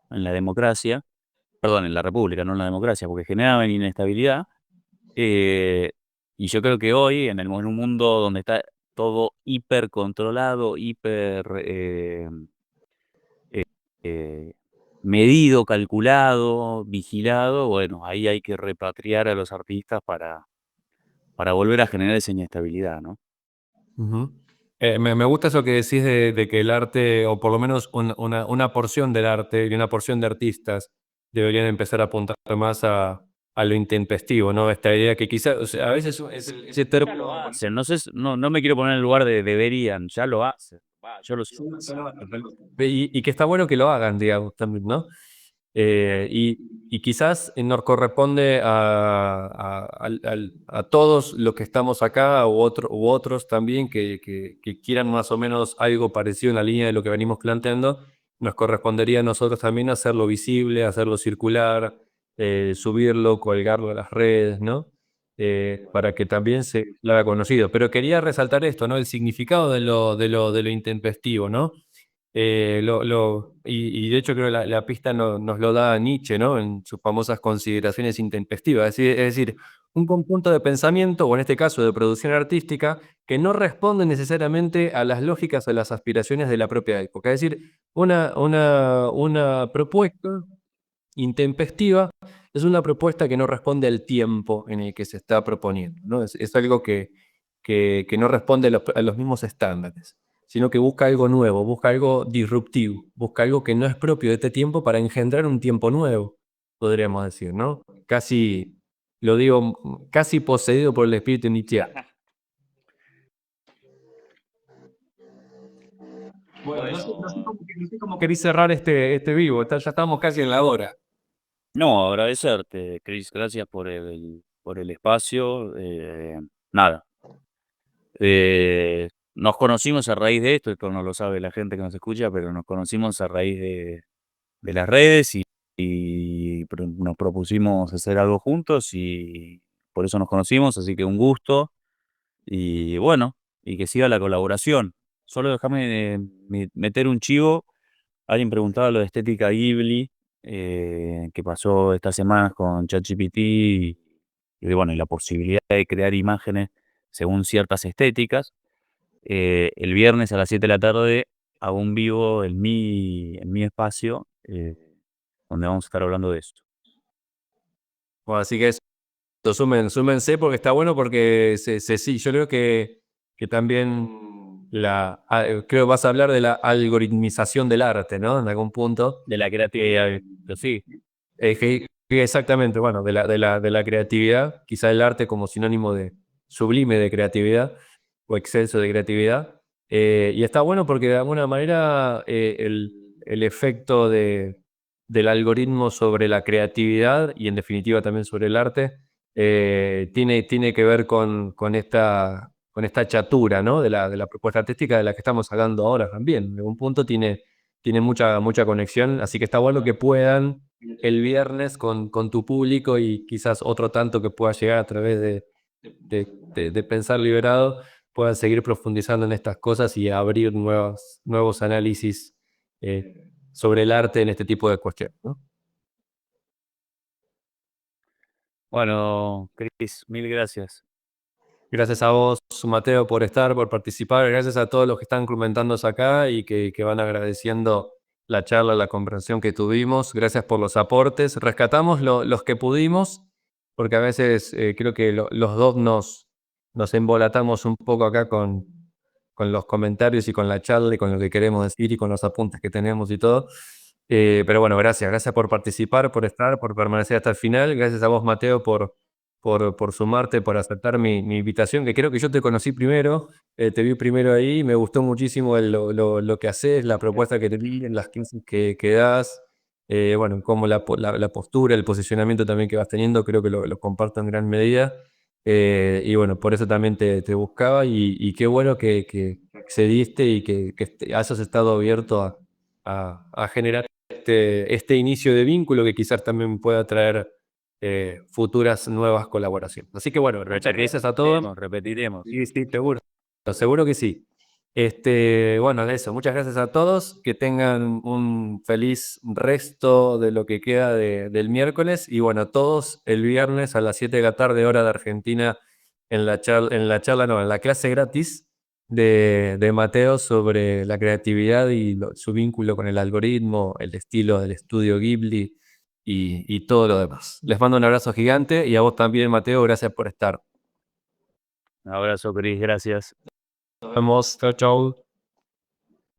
En la democracia. Perdón, en la república, no en la democracia, porque generaban inestabilidad, eh, y yo creo que hoy, en un mundo donde está todo hipercontrolado, eh, medido, calculado, vigilado, bueno, ahí hay que repatriar a los artistas para volver a generar esa inestabilidad, ¿no? Ujú. Me gusta eso que decís de que el arte, o por lo menos una porción del arte y una porción de artistas, deberían empezar a apuntar más a lo intempestivo, ¿no? Esta idea que quizás, o sea, a veces ese Ya lo término. hacen, no sé, no me quiero poner en el lugar de deberían, ya lo hacen. Yo lo sigo haciendo. Y que está bueno que lo hagan, digamos, también, ¿no? Y quizás nos corresponde a todos los que estamos acá u otros también que quieran más o menos algo parecido en la línea de lo que venimos planteando, nos correspondería a nosotros también hacerlo visible, hacerlo circular, subirlo, colgarlo a las redes, ¿no? Para que también se lo haga conocido. Pero quería resaltar esto, ¿no? El significado de lo intempestivo, ¿no? Y de hecho creo que la pista nos lo da Nietzsche, ¿no? En sus famosas consideraciones intempestivas. Es decir, un conjunto de pensamiento, o en este caso de producción artística, que no responde necesariamente a las lógicas o las aspiraciones de la propia época. Es decir, una propuesta intempestiva es una propuesta que no responde al tiempo en el que se está proponiendo, ¿no? Es algo que no responde a los mismos estándares, sino que busca algo nuevo, busca algo disruptivo, busca algo que no es propio de este tiempo para engendrar un tiempo nuevo, podríamos decir, ¿no? Casi, lo digo, casi poseído por el espíritu nietzscheano. Bueno, Bueno, no sé cómo queréis cerrar este vivo, ya estamos casi en la hora. no, agradecerte, Cris, gracias por el espacio. Nada, nos conocimos a raíz de esto no lo sabe la gente que nos escucha, pero nos conocimos a raíz de las redes y nos propusimos hacer algo juntos y por eso nos conocimos, así que un gusto y bueno, y que siga la colaboración. Solo déjame meter un chivo. Alguien preguntaba lo de estética Ghibli, que pasó estas semanas con ChatGPT bueno, y la posibilidad de crear imágenes según ciertas estéticas. El viernes a las 7 de la tarde hago un vivo en mi espacio, donde vamos a estar hablando de esto. Bueno, así que súmense porque está bueno porque sí, yo creo que también creo que vas a hablar de la algoritmización del arte, ¿no? En algún punto. De la creatividad, pero sí. Exactamente, bueno, de la creatividad, quizá el arte como sinónimo de sublime de creatividad o exceso de creatividad. Y está bueno porque de alguna manera el efecto del algoritmo sobre la creatividad y en definitiva también sobre el arte tiene que ver con esta chatura, ¿no? De la propuesta artística de la que estamos hablando ahora también. En algún punto tiene mucha conexión, así que está bueno que puedan el viernes con tu público y quizás otro tanto que pueda llegar a través de Pensar Liberado, puedan seguir profundizando en estas cosas y abrir nuevos análisis sobre el arte en este tipo de cuestiones, ¿no? Bueno, Cris, mil gracias. Gracias a vos, Mateo, por estar, por participar. Gracias a todos los que están comentándose acá y que van agradeciendo la charla, la conversación que tuvimos. Gracias por los aportes. Rescatamos los que pudimos, porque a veces creo que los dos nos embolatamos un poco acá con los comentarios y con la charla y con lo que queremos decir y con los apuntes que tenemos y todo. Pero bueno, gracias por participar, por estar, por permanecer hasta el final. Gracias a vos, Mateo, por sumarte, por aceptar mi invitación, que creo que yo te conocí primero, te vi primero ahí, me gustó muchísimo lo que haces, la propuesta que te vi, en las clases que das, bueno, como la postura, el posicionamiento también que vas teniendo, creo que lo comparto en gran medida. Y bueno, por eso también te buscaba y qué bueno que accediste y que hayas estado abierto a generar este inicio de vínculo que quizás también pueda traer futuras nuevas colaboraciones. Así que bueno, gracias a todos. Repetiremos. Sí, sí, seguro. Seguro que sí. Bueno, eso. Muchas gracias a todos. Que tengan un feliz resto de lo que queda del miércoles. Y bueno, todos el viernes a las 7 de la tarde, hora de Argentina, no, en la clase gratis de Mateo sobre la creatividad y su vínculo con el algoritmo, el estilo del estudio Ghibli y todo lo demás. Les mando un abrazo gigante y a vos también, Mateo, gracias por estar. Un abrazo, Cris, gracias. Nos vemos. Chau, chau.